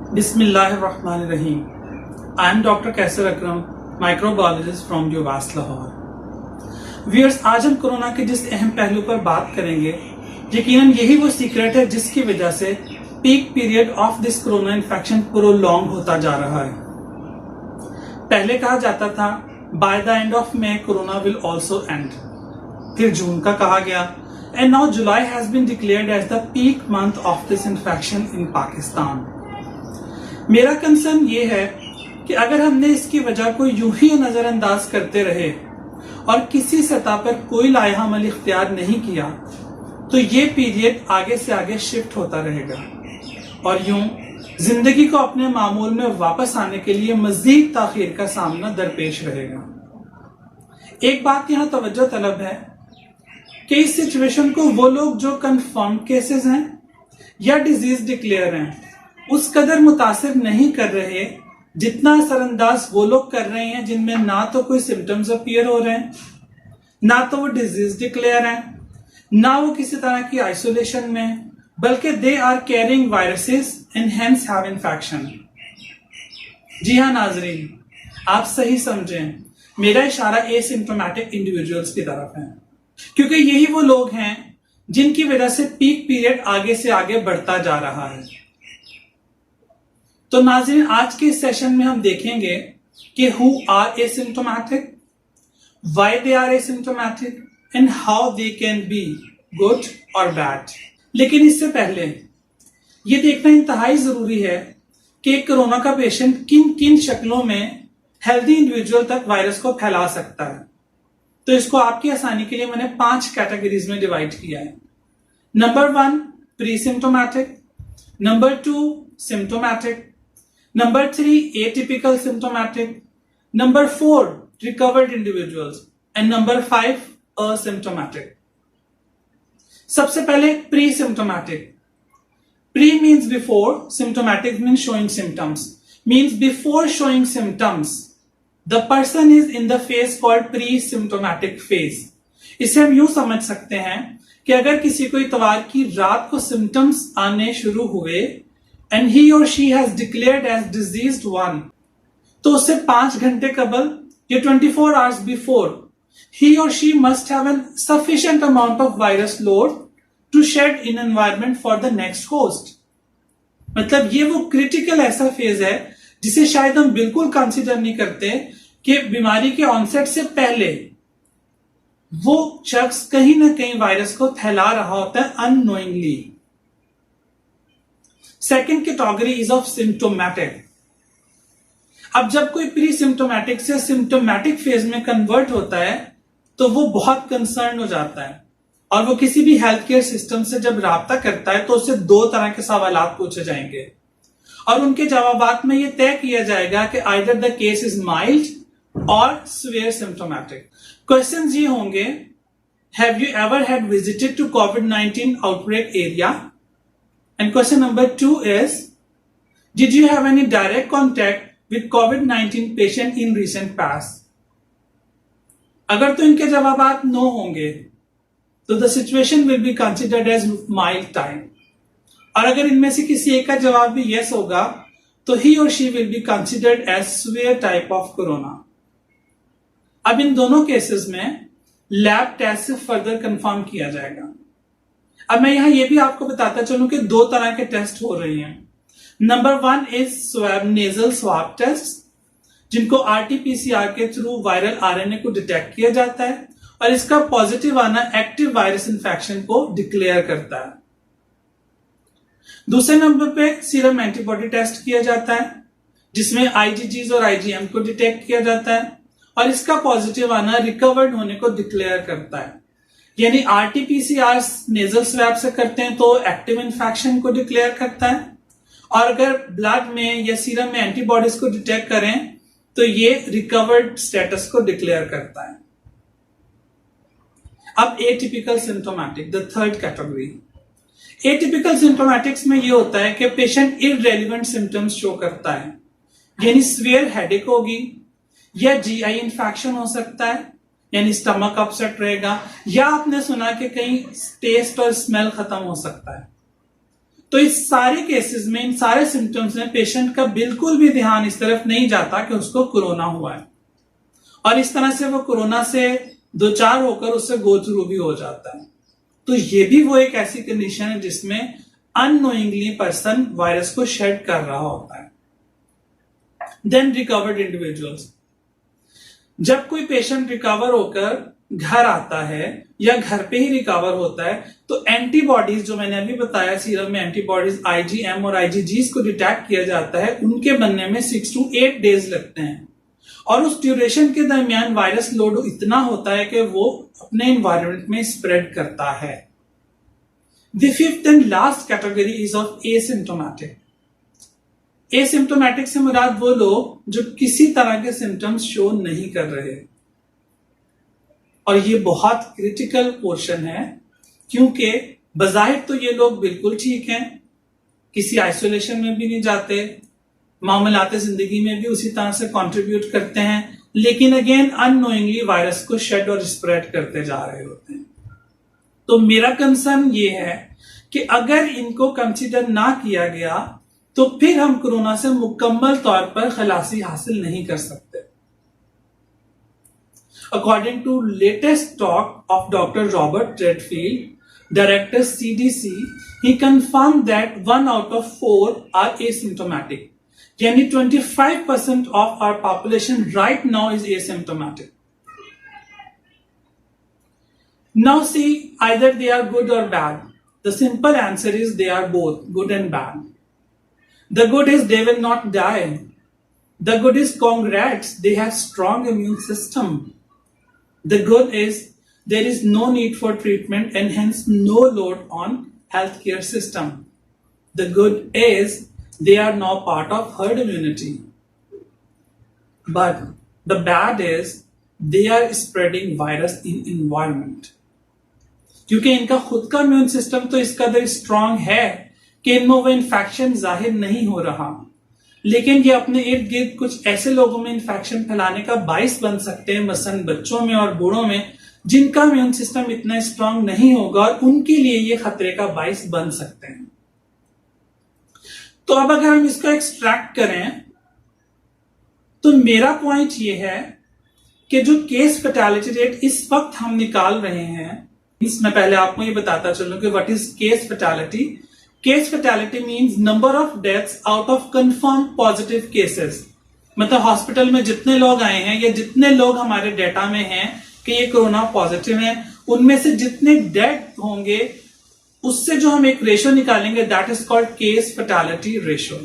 Bismillahirrahmanirrahim. I am Dr. Kaisar Akram, microbiologist from UVAS Lahore. Viewers, आज हम corona के जिस अहम पहलू पर बात करेंगे, यकीनन यही वो सीक्रेट है जिसकी वजह से peak period of this corona infection prolong होता जा रहा है। पहले कहा जाता था by the end of May corona will also end, फिर जून का कहा गया, and now July has been declared as the peak month of this infection in Pakistan. मेरा कंसर्न ये है कि अगर हमने इसकी वजह को यूं ही नजरअंदाज करते रहे और किसी सतह पर कोई लाहेहामल इख्तियार नहीं किया तो ये पीरियड आगे से आगे शिफ्ट होता रहेगा और यूं जिंदगी को अपने मामूल में वापस आने के लिए मजीद ताखीर का सामना दरपेश रहेगा। एक बात यहां तवज्जो तलब है कि इस सिचुएशन को वो लोग जो कंफर्म केसेस हैं या डिजीज डिक्लेयर हैं उस कदर मुतासिर नहीं कर रहे जितना असरअंदाज वो लोग कर रहे हैं जिनमें ना तो कोई सिम्टम्स अपीयर हो रहे हैं, ना तो वो डिजीज डिक्लेयर हैं, ना वो किसी तरह की आइसोलेशन में, बल्कि they are carrying viruses and hence have infection. जी हाँ नाजरीन, आप सही समझें, मेरा इशारा एसिम्प्टोमेटिक इंडिविजुअल्स की तरफ है, क्योंकि यही वो लोग हैं जिनकी वजह से पीक पीरियड आगे से आगे बढ़ता जा रहा है। तो नाज़रीन, आज के इस सेशन में हम देखेंगे कि who are asymptomatic, why they are asymptomatic and how they can be good और बैड। लेकिन इससे पहले ये देखना इंतहाई जरूरी है कि कोरोना का पेशेंट किन किन शक्लों में हेल्दी इंडिविजुअल तक वायरस को फैला सकता है। तो इसको आपकी आसानी के लिए मैंने 5 कैटेगरीज में डिवाइड किया है। Number 1 pre symptomatic, number 2 symptomatic, Number 3 atypical symptomatic, number 4 recovered individuals and number 5 asymptomatic. सबसे पहले pre-symptomatic. Pre means before, symptomatic means showing symptoms. Means before showing symptoms, the person is in the phase called pre-symptomatic phase. इसे हम यूं समझ सकते हैं कि अगर किसी को इतवार की रात को symptoms आने शुरू हुए and he or she has declared as diseased one, तो उससे 5 घंटे कबल या 24 hours before he or she must have a sufficient amount of virus load to shed in environment for the next host। मतलब ये वो क्रिटिकल ऐसा phase है जिसे शायद हम बिल्कुल कंसीडर नहीं करते कि बीमारी के ऑनसेट से पहले वो शख्स कहीं ना कहीं वायरस को फैला रहा होता है unknowingly. Second category is of symptomatic. अब जब कोई प्री सिम्टोमेटिक से सिम्टोमेटिक फेज में कन्वर्ट होता है तो वो बहुत कंसर्न हो जाता है और वो किसी भी हेल्थ केयर सिस्टम से जब राब्ता करता है तो उससे 2 तरह के सवालात पूछे जाएंगे और उनके जवाबात में ये तय किया जाएगा कि either the case is mild और सिवियर सिम्टोमेटिक। क्वेश्चंस ये होंगे, have you ever had visited to कोविड-19 outbreak area? And question number 2 is, did you have any direct contact with COVID-19 patient in recent past? अगर तो इनके जवाबात no होंगे तो the situation will be considered as mild type, और अगर इनमें से किसी एक का जवाब भी yes होगा तो he or she will be considered as severe type of corona। अब इन दोनों केसेस में लैब टेस्ट से फर्दर कंफर्म किया जाएगा। अब मैं यहां यह भी आपको बताता चलूं कि 2 तरह के टेस्ट हो रही हैं। Number 1 is swab nasal swab test, जिनको आरटीपीसीआर के थ्रू वायरल आरएनए को डिटेक्ट किया जाता है और इसका पॉजिटिव आना एक्टिव वायरस इन्फेक्शन को डिक्लेयर करता है। दूसरे नंबर पे सीरम एंटीबॉडी टेस्ट किया जाता है जिसमें आईजीजीज और आईजीएम को डिटेक्ट किया जाता है और इसका पॉजिटिव आना रिकवर्ड होने को डिक्लेयर करता है। यानी आरटीपीसीआर नेजल स्वैब से करते हैं तो एक्टिव इन्फेक्शन को डिक्लेयर करता है और अगर ब्लड में या सीरम में एंटीबॉडीज को डिटेक्ट करें तो ये रिकवर्ड स्टेटस को डिक्लेयर करता है। अब atypical symptomatic, the third category. Atypical symptomatics में ये होता है कि पेशेंट इररेलेवेंट सिम्टम्स शो करता है, यानी सीवियर हेडेक होगी या जीआई इन्फेक्शन हो सकता है, यानी स्टमक अपसेट रहेगा, या आपने सुना कि कहीं टेस्ट और स्मेल खत्म हो सकता है। तो इस सारे केसेस में, इन सारे सिम्टम्स में पेशेंट का बिल्कुल भी ध्यान इस तरफ नहीं जाता कि उसको कोरोना हुआ है, और इस तरह से वो कोरोना से दो चार होकर उससे गो थ्रू भी हो जाता है। तो ये भी वो एक ऐसी कंडीशन है जिसमें अननोइंगली पर्सन वायरस को शेड कर रहा होता है। देन रिकवर्ड इंडिविजुअल्स, जब कोई पेशेंट रिकवर होकर घर आता है या घर पे ही रिकवर होता है, तो एंटीबॉडीज जो मैंने अभी बताया, सीरम में एंटीबॉडीज IgM और IgG को डिटेक्ट किया जाता है, उनके बनने में 6 to 8 डेज लगते हैं, और उस ड्यूरेशन के दरमियान वायरस लोड इतना होता है कि वो अपने एनवायरनमेंट में स्प्रेड करता है। The fifth and last category is of asymptomatic. Asymptomatic से मुराद वो लोग जो किसी तरह के सिम्टम्स शो नहीं कर रहे, और ये बहुत क्रिटिकल पोर्शन है, क्योंकि बजाहिर तो ये लोग बिल्कुल ठीक हैं, किसी आइसोलेशन में भी नहीं जाते, मामलाते जिंदगी में भी उसी तरह से कंट्रीब्यूट करते हैं, लेकिन अगेन अननोइंगली वायरस को शेड और स्प्रेड करते जा रहे होते हैं। तो मेरा कंसर्न ये है कि अगर इनको कंसीडर ना किया गया तो फिर हम कोरोना से मुकम्मल तौर पर खलासी हासिल नहीं कर सकते। According to latest talk of Dr. Robert Redfield, Director CDC, he confirmed that 1 out of 4 are asymptomatic. यानी 25% of our population right now is asymptomatic. Now see, either they are good or bad. The simple answer is they are both good and bad. The good is they will not die. The good is congrats, they have strong immune system. The good is there is no need for treatment and hence no load on healthcare system. The good is they are now part of herd immunity. But the bad is they are spreading virus in environment. क्योंकि इनका खुद का immune system तो इस कदर strong है कि इनमें वो इन्फेक्शन जाहिर नहीं हो रहा, लेकिन ये अपने इर्द गिर्द कुछ ऐसे लोगों में इन्फेक्शन फैलाने का बाइस बन सकते हैं, मसलन बच्चों में और बूढ़ों में, जिनका इम्यून सिस्टम इतना स्ट्रांग नहीं होगा, और उनके लिए ये खतरे का बाइस बन सकते हैं। तो अब अगर हम इसको एक्सट्रैक्ट करें तो मेरा पॉइंट ये है कि जो केस फैटेलिटी रेट इस वक्त हम निकाल रहे हैं, मैं पहले आपको ये बताता चलूं कि what is case fatality. Case fatality means number of deaths out of confirm positive cases. मतलब हॉस्पिटल में जितने लोग आए हैं या जितने लोग हमारे डेटा में हैं कि ये कोरोना पॉजिटिव हैं, उनमें से जितने डेथ होंगे उससे जो हम एक रेशो निकालेंगे, that is called case fatality ratio.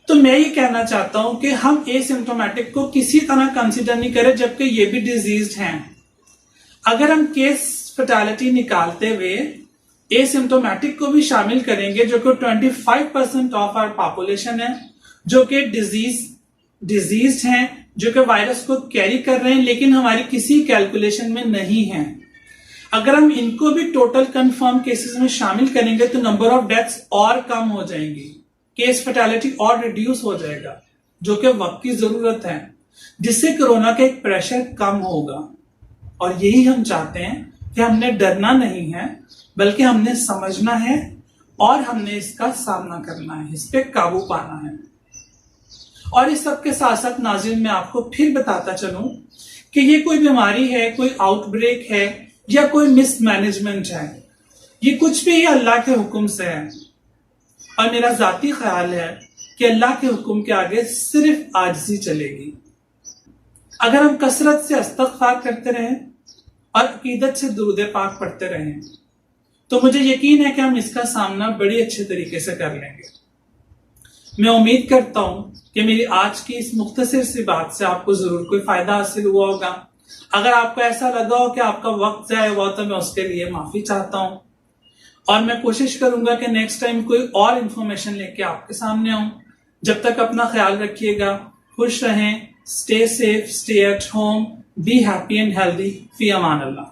तो मैं ये कहना चाहता हूं कि हम एसिम्प्टोमेटिक को किसी तरह कंसीडर नहीं करें, जबकि ये भी डिजीज्ड हैं। अगर हम केस फैटेलिटी निकालते हुए एसिम्प्टोमेटिक को भी शामिल करेंगे, जो कि 25% ऑफ आवर पॉपुलेशन है, जो कि डिजीज्ड हैं, जो कि वायरस को कैरी कर रहे हैं, लेकिन हमारी किसी कैलकुलेशन में नहीं है। अगर हम इनको भी टोटल कंफर्म केसेस में शामिल करेंगे तो नंबर ऑफ डेथ्स और कम हो जाएंगी, केस फैटेलिटी और रिड्यूस हो जाएगा, जो कि वक्त की जरूरत है, जिससे कोरोना का एक प्रेशर कम होगा। और यही हम चाहते हैं कि हमने डरना नहीं है, बल्कि हमने समझना है और हमने इसका सामना करना है, इस पे काबू पाना है। और इस सब के साथ साथ नाज़रीन मैं आपको फिर बताता चलूं कि ये कोई बीमारी है, कोई आउटब्रेक है या कोई मिसमैनेजमेंट है, ये कुछ भी अल्लाह के हुक्म से है। और मेरा जाती ख्याल है कि अल्लाह के हुक्म के आगे सिर्फ आजिज़ी चलेगी। अगर हम कसरत से इस्तग़फ़ार करते रहें और अकीदत से दुरूद पाक पढ़ते रहें, तो मुझे यकीन है कि हम इसका सामना बड़ी अच्छे तरीके से कर लेंगे। मैं उम्मीद करता हूं कि मेरी आज की इस मुख्तसर सी बात से आपको जरूर कोई फायदा हासिल हुआ होगा। अगर आपको ऐसा लगा हो कि आपका वक्त जाया हुआ, तो मैं उसके लिए माफी चाहता हूं, और मैं कोशिश करूंगा कि नेक्स्ट टाइम कोई और इंफॉर्मेशन लेके आपके सामने आऊं। जब तक अपना ख्याल रखिएगा, खुश रहें, stay safe, stay at home, be happy and healthy, fee Aman Allah.